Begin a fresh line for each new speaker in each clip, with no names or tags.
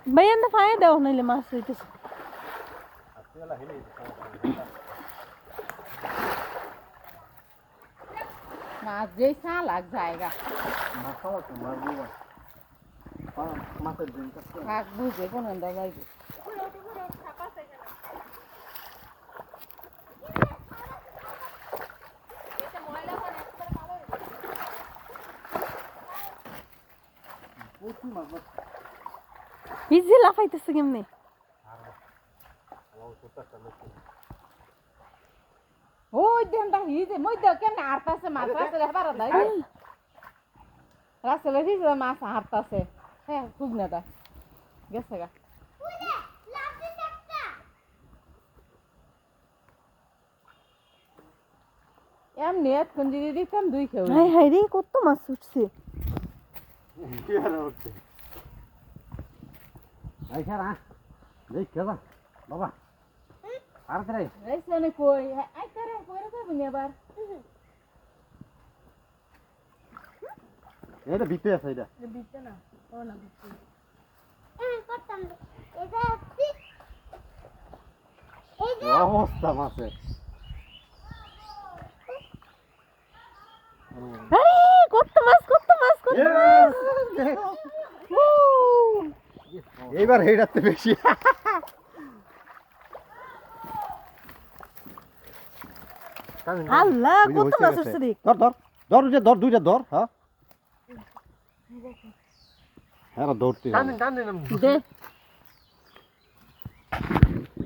भैया फाया दाও নাইলে মাছ হইতেছে
মাছ যেই চালাক জায়গা
মাছের দিন কাছে
থাক বুঝে কোন আন্দা যাইবে
ইজি লাফাইতেছে কেমনে
ওই দেনটা হিজে মই দেও কেমনে হারতাছে মাছ রাসলে পারা নাই রাসলে হিজে মাছ হারতাছে হ্যাঁ খুব নাটা গেছে গা এমনি এখন যদি দিতাম দুই খেউ
হাই হাই রে কত মাছ উঠছে
কি আর হচ্ছে ভাই খারা দেখ কেবা বাবা আর করে
রাইসনে কই আই করে কইরা যাবো নি আবার
এটা বিতে আছে এটা
বিতে না ও না বিতে
করতাম এটা
অবস্থা মাছে
আরে কত মাছ
এইবার হেডাতে বেশি
আল্লাহ কত মাছ উঠছে রে
ধর ধর দুইটা ধর হ্যাঁ হ্যাঁ ধরতে
দে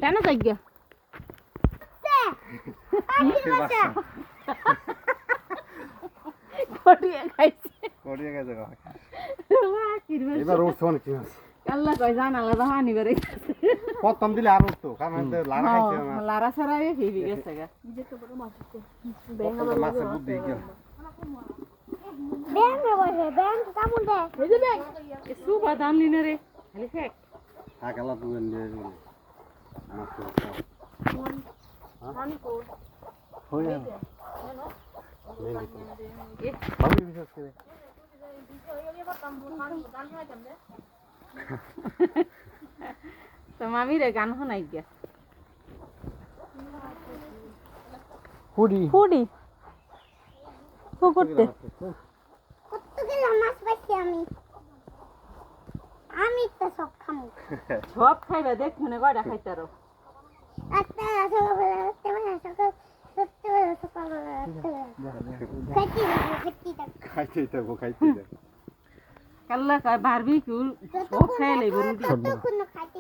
টানা জায়গা কটিয়ে খাইছে
করিয়ে গেছে
কি রে
এবার উঠছে অনেক মাছ
আল্লাহ কই জানালা তো হানি বেরে
প্রথম দিলে আর উঠতো কারণ লারা খাইছে না
লারা সারাই ফিবি গেছে গা
মাছের বুদ্ধি গেল
ব্যাং রে বসে ব্যাং কামুন দে
এই যে ব্যাগ সুবা দাম নিনে রে খালি ফেক
আকালা তুই নিয়ে যাবি মাছ তো হই না বাবু বিশ্বাস করে
তো মামি রে গান শোনাই গিয়া
হুডি
পুকুরতে
কতগুলো মাছ পাইছি আমি তো সব খামু
সব খাইবা দেখ মনে কয়টা খাইতারো
একটা সকালবেলা
খাইতে থাকবো
কাল্লা কয় বারবিকিউ সব খাই লইব রুটি
খাইতে